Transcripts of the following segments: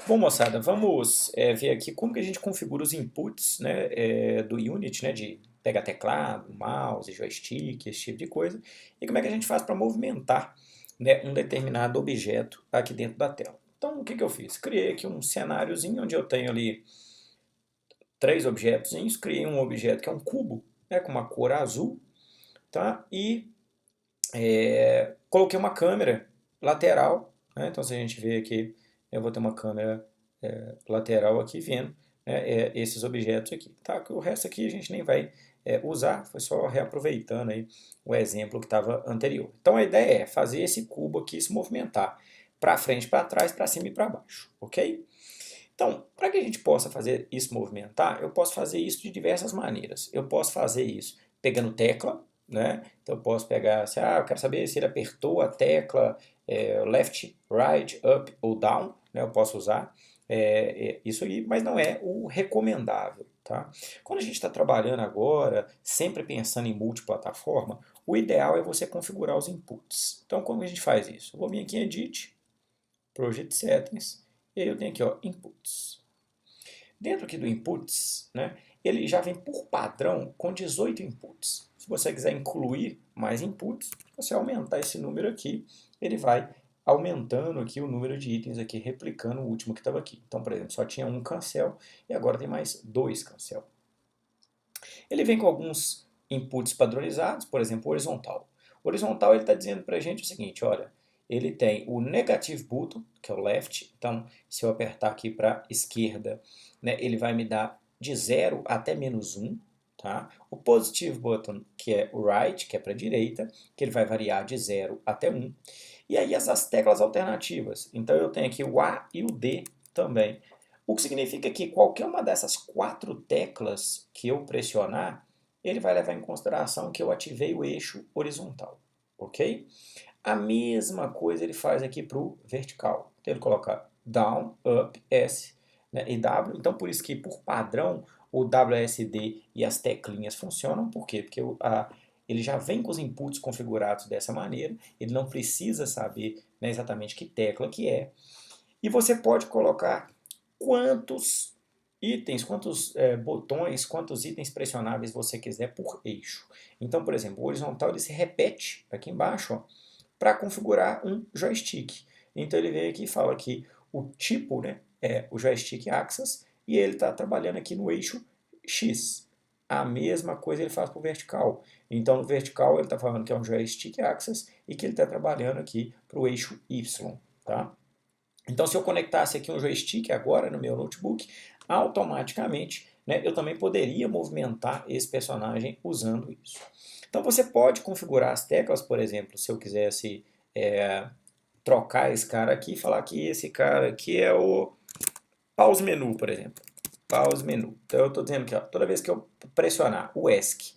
Bom, moçada, vamos ver aqui como que a gente configura os inputs, né, do Unity, né, de pegar teclado, mouse, joystick, esse tipo de coisa, e como é que a gente faz para movimentar, né, um determinado objeto aqui dentro da tela. Então, o que que eu fiz? Criei aqui um cenáriozinho onde eu tenho ali três objetos, criei um objeto que é um cubo, né, com uma cor azul, tá? E coloquei uma câmera lateral, né? Então, se a gente vê aqui, eu vou ter uma câmera lateral aqui vendo, né, esses objetos aqui. Tá? O resto aqui a gente nem vai usar, foi só reaproveitando aí o exemplo que estava anterior. Então, a ideia é fazer esse cubo aqui se movimentar para frente, para trás, para cima e para baixo, ok? Então, para que a gente possa fazer isso movimentar, eu posso fazer isso de diversas maneiras. Eu posso fazer isso pegando tecla, né? Então eu posso pegar, assim, eu quero saber se ele apertou a tecla left, right, up ou down, né? Eu posso usar isso aí, mas não é o recomendável, tá? Quando a gente está trabalhando agora, sempre pensando em multiplataforma, o ideal é você configurar os inputs. Então como a gente faz isso? Eu vou vir aqui em Edit, Project Settings, e aí eu tenho aqui, ó, Inputs. Dentro aqui do Inputs, né, ele já vem por padrão com 18 inputs. Se você quiser incluir mais inputs, você aumentar esse número aqui, ele vai aumentando aqui o número de itens aqui, replicando o último que estava aqui. Então, por exemplo, só tinha um cancel e agora tem mais dois cancel. Ele vem com alguns inputs padronizados, por exemplo, horizontal. O horizontal ele está dizendo para a gente o seguinte, olha, ele tem o negative button, que é o left, então se eu apertar aqui para a esquerda, né, ele vai me dar de 0 até -1, tá? O positive button, que é o right, que é para a direita, que ele vai variar de 0 até 1. E aí essas teclas alternativas, então eu tenho aqui o A e o D também. O que significa que qualquer uma dessas quatro teclas que eu pressionar, ele vai levar em consideração que eu ativei o eixo horizontal, ok? A mesma coisa ele faz aqui para o vertical. Então ele coloca down, up, S, né, e W. Então por isso que por padrão o WSD e as teclinhas funcionam. Por quê? Porque ele já vem com os inputs configurados dessa maneira, ele não precisa saber, né, exatamente que tecla que é. E você pode colocar quantos itens, quantos botões, quantos itens pressionáveis você quiser por eixo. Então, por exemplo, o horizontal ele se repete aqui embaixo para configurar um joystick. Então ele vem aqui e fala que o tipo, né, é o joystick axis e ele está trabalhando aqui no eixo X. A mesma coisa ele faz para o vertical. Então no vertical ele está falando que é um joystick axis e que ele está trabalhando aqui para o eixo Y. Tá? Então, se eu conectasse aqui um joystick agora no meu notebook, automaticamente, né, eu também poderia movimentar esse personagem usando isso. Então, você pode configurar as teclas, por exemplo, se eu quisesse trocar esse cara aqui e falar que esse cara aqui é o pause menu, por exemplo. Pause menu. Então, eu estou dizendo que ó, toda vez que eu pressionar o ESC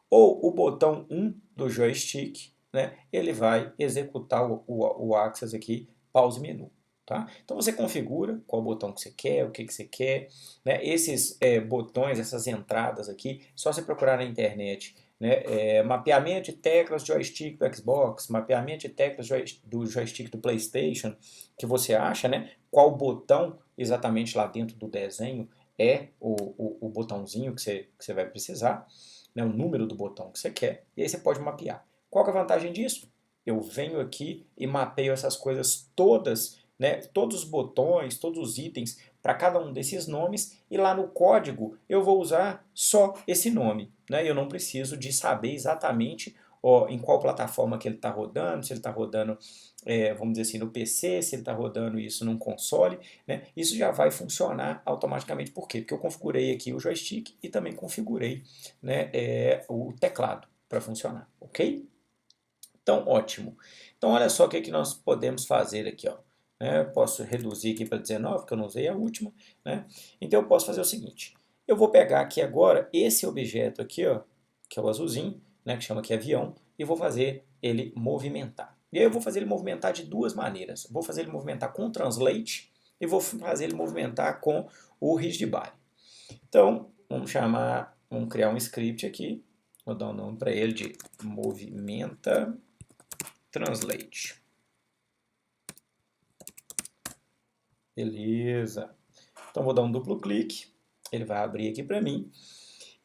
ou o botão 1 do joystick, né, ele vai executar o Axis aqui, pause menu. Tá? Então você configura qual botão que você quer, o que você quer. Né? Esses botões, essas entradas aqui, só você procurar na internet. Né? Mapeamento de teclas joystick do Xbox, mapeamento de teclas do joystick do PlayStation, que você acha, né? Qual botão exatamente lá dentro do desenho é o botãozinho que você vai precisar, né? O número do botão que você quer, e aí você pode mapear. Qual que é a vantagem disso? Eu venho aqui e mapeio essas coisas todas, né, todos os botões, todos os itens para cada um desses nomes e lá no código eu vou usar só esse nome. Né? Eu não preciso de saber exatamente em qual plataforma que ele está rodando, se ele está rodando, vamos dizer assim, no PC, se ele está rodando isso num console. Né? Isso já vai funcionar automaticamente. Por quê? Porque eu configurei aqui o joystick e também configurei, né, o teclado para funcionar. Ok? Então, ótimo. Então, olha só o que nós podemos fazer aqui. Ó. Eu posso reduzir aqui para 19, porque eu não usei a última. Né? Então, eu posso fazer o seguinte. Eu vou pegar aqui agora esse objeto aqui, ó, que é o azulzinho, né, que chama aqui avião, e vou fazer ele movimentar. E aí eu vou fazer ele movimentar de duas maneiras. Vou fazer ele movimentar com o Translate e vou fazer ele movimentar com o Rigid Body. Então, vamos criar um script aqui. Vou dar um nome para ele de movimenta Translate. Beleza. Então, vou dar um duplo clique, ele vai abrir aqui para mim.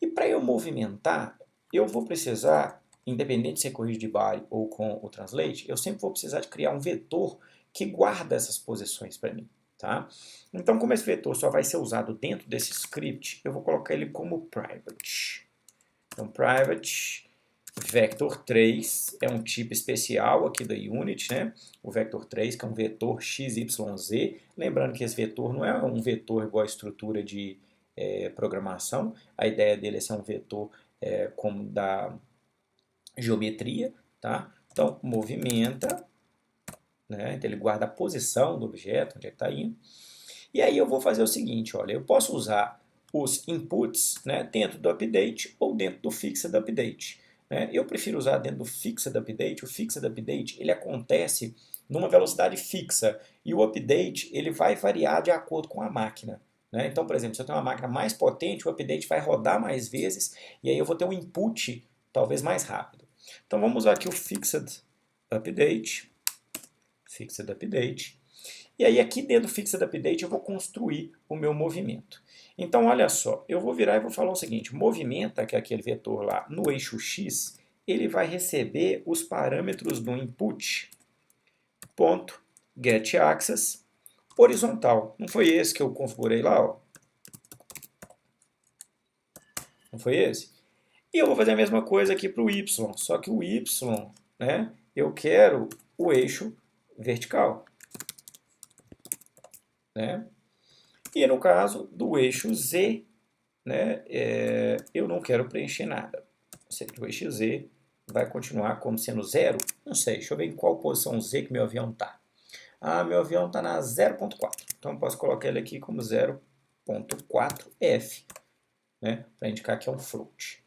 E para eu movimentar, eu vou precisar, independente se é corrigir de body ou com o translate, eu sempre vou precisar de criar um vetor que guarda essas posições para mim. Tá? Então, como esse vetor só vai ser usado dentro desse script, eu vou colocar ele como private. Então, private vector3 é um tipo especial aqui da Unity, né? O vector3, que é um vetor XYZ. Lembrando que esse vetor não é um vetor igual a estrutura de programação. A ideia dele é ser um vetor como da geometria, tá? Então, movimenta, né? Então, ele guarda a posição do objeto, onde é que está indo. E aí eu vou fazer o seguinte, olha, eu posso usar os inputs, né, dentro do update ou dentro do fixed update. Né? Eu prefiro usar dentro do fixed update. O fixed update ele acontece numa velocidade fixa e o update ele vai variar de acordo com a máquina. Né? Então, por exemplo, se eu tenho uma máquina mais potente, o update vai rodar mais vezes e aí eu vou ter um input talvez mais rápido. Então vamos usar aqui o fixed update. Fixed update. E aí aqui dentro do Fixed Update eu vou construir o meu movimento. Então olha só, eu vou virar e vou falar o seguinte, movimenta, que é aquele vetor lá, no eixo X, ele vai receber os parâmetros do input, ponto, getAxis, horizontal. Não foi esse que eu configurei lá, ó? Não foi esse? E eu vou fazer a mesma coisa aqui para o Y, só que o Y, né, eu quero o eixo vertical, né? E no caso do eixo Z, né, eu não quero preencher nada. Ou seja, o eixo Z vai continuar como sendo zero. Não sei, deixa eu ver em qual posição Z que meu avião está. Ah, meu avião está na 0.4. Então eu posso colocar ele aqui como 0.4F, né, para indicar que é um float.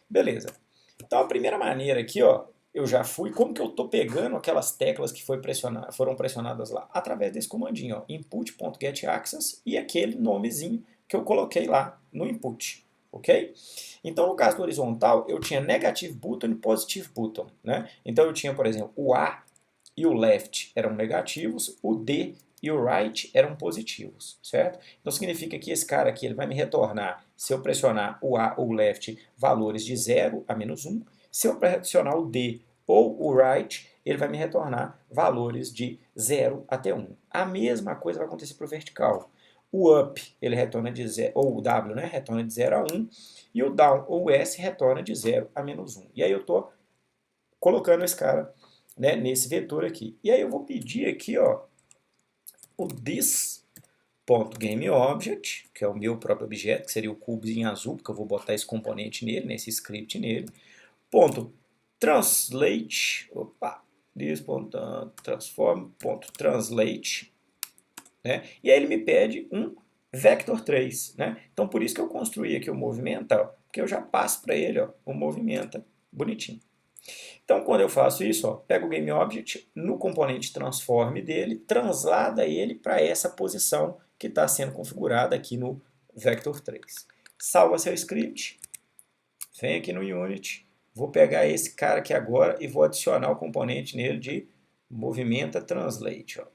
Beleza. Então a primeira maneira aqui, ó, eu já fui, como que eu estou pegando aquelas teclas que foram pressionadas lá? Através desse comandinho, ó, input.getAxis e aquele nomezinho que eu coloquei lá no input, ok? Então no caso do horizontal, eu tinha negative button e positive button, né? Então eu tinha, por exemplo, o A e o left eram negativos, o D e o right eram positivos, certo? Então significa que esse cara aqui ele vai me retornar, se eu pressionar o A ou o left, valores de 0 a -1. Se eu pressionar o D ou o right, ele vai me retornar valores de 0 até 1. A mesma coisa vai acontecer para o vertical. O up, ele retorna de 0, ou o W, né, retorna de 0 a 1, e o down, ou o S, retorna de 0 a -1. E aí eu estou colocando esse cara, né, nesse vetor aqui. E aí eu vou pedir aqui, ó, o this.GameObject, que é o meu próprio objeto, que seria o cubozinho azul, porque eu vou botar esse componente nele, nesse script nele, ponto translate, opa, this.transform.translate, né? E aí ele me pede um vector3, né? Então por isso que eu construí aqui o movimenta, ó, porque eu já passo para ele, ó, o movimenta bonitinho. Então, quando eu faço isso, ó, pego o GameObject no componente transform dele, translada ele para essa posição que está sendo configurada aqui no Vector3. Salva seu script, vem aqui no Unity, vou pegar esse cara aqui agora e vou adicionar o componente nele de movimenta translate. Ó.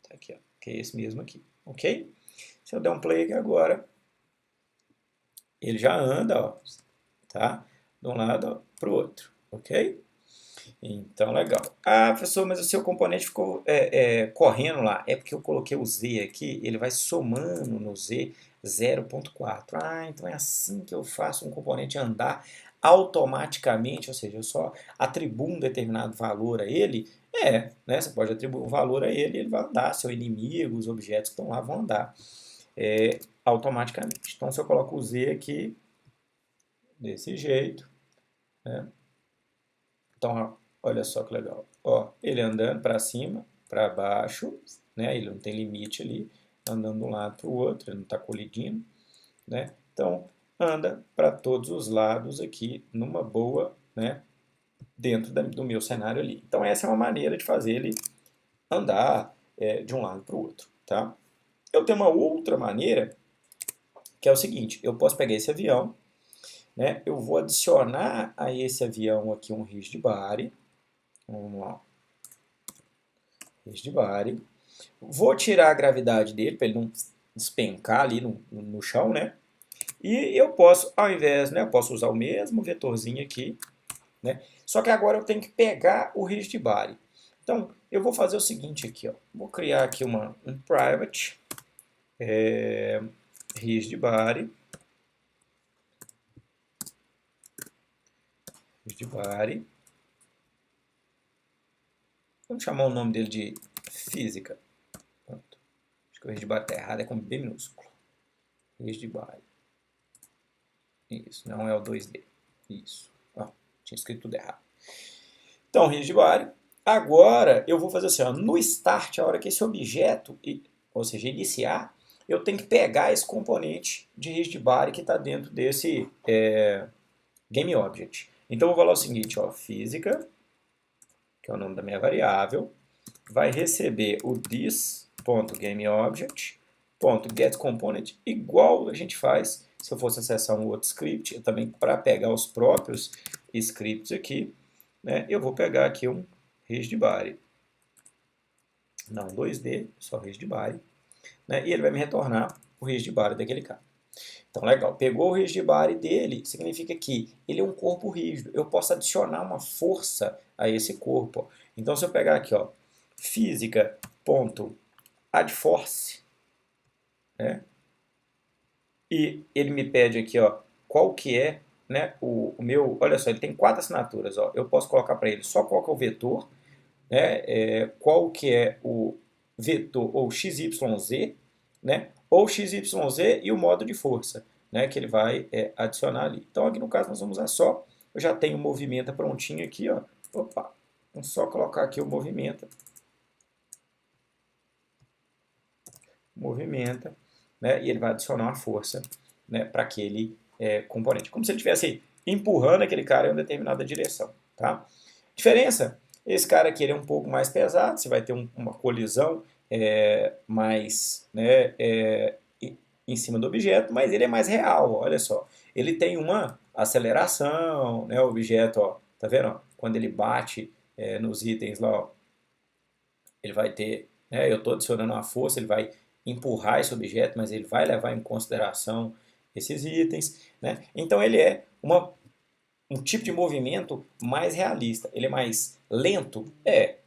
Tá aqui, ó, que é esse mesmo aqui, ok? Se eu der um play aqui agora, ele já anda, ó, tá? De um lado para o outro, ok? Então, legal. Ah, professor, mas o seu componente ficou correndo lá. É porque eu coloquei o Z aqui, ele vai somando no Z 0.4. Ah, então é assim que eu faço um componente andar automaticamente, ou seja, eu só atribuo um determinado valor a ele. Né? Você pode atribuir um valor a ele e ele vai andar. Seu inimigo, os objetos que estão lá vão andar automaticamente. Então, se eu coloco o Z aqui, desse jeito, né? Então, olha só que legal. Ó, ele andando para cima, para baixo, né? Ele não tem limite ali, andando de um lado para o outro, ele não está colidindo, né? Então, anda para todos os lados aqui, numa boa, né? Dentro do meu cenário ali. Então, essa é uma maneira de fazer ele andar de um lado para o outro, tá? Eu tenho uma outra maneira, que é o seguinte, eu posso pegar esse avião, né? Eu vou adicionar a esse avião aqui um rigid body. Vamos lá. Rigid body. Vou tirar a gravidade dele, para ele não despencar ali no chão, né? E eu posso, ao invés, né, eu posso usar o mesmo vetorzinho aqui, né? Só que agora eu tenho que pegar o rigid body. Então, eu vou fazer o seguinte aqui, ó. Vou criar aqui um private rigid body. Rigid body. Vamos chamar o nome dele de física. Pronto. Acho que o rigid body está errado, é com B minúsculo. Rigid body. Isso, não é o 2D. Isso. Ó, tinha escrito tudo errado. Então, rigid body. Agora, eu vou fazer assim, ó, no start, a hora que esse objeto, ou seja, iniciar, eu tenho que pegar esse componente de rigid body que está dentro desse GameObject. Então, eu vou falar o seguinte, ó, física, que é o nome da minha variável, vai receber o this.GameObject.getComponent, igual a gente faz se eu fosse acessar um outro script, eu também para pegar os próprios scripts aqui, né, eu vou pegar aqui um rigid body, não 2D, só rigid body, né, e ele vai me retornar o rigid body daquele cara. Então, legal, pegou o rigid body dele, significa que ele é um corpo rígido, eu posso adicionar uma força a esse corpo. Então, se eu pegar aqui, ó, física.addForce, né, e ele me pede aqui, ó, qual que é, né, o meu, olha só, ele tem 4 assinaturas, ó, eu posso colocar para ele só qual que é o vetor, né, qual que é o vetor, ou XYZ, né, ou XYZ e o modo de força, né, que ele vai adicionar ali. Então aqui no caso nós vamos usar só, eu já tenho o movimenta prontinho aqui, ó, opa, vamos só colocar aqui o movimenta, né, e ele vai adicionar uma força, né, para aquele componente, como se ele estivesse empurrando aquele cara em uma determinada direção, tá? Diferença, esse cara aqui ele é um pouco mais pesado, você vai ter uma colisão mais, né, em cima do objeto, mas ele é mais real, olha só. Ele tem uma aceleração, né, o objeto, ó, tá vendo? Ó, quando ele bate nos itens lá, ó, ele vai ter, né, eu estou adicionando uma força, ele vai empurrar esse objeto, mas ele vai levar em consideração esses itens, né? Então ele é um tipo de movimento mais realista. Ele é mais lento?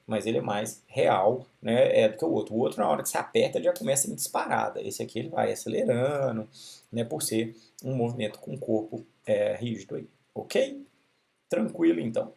Mas ele é mais real, né, do que o outro. O outro, na hora que você aperta, ele já começa em disparada. Esse aqui ele vai acelerando, né, por ser um movimento com o corpo rígido aí. Ok? Tranquilo, então.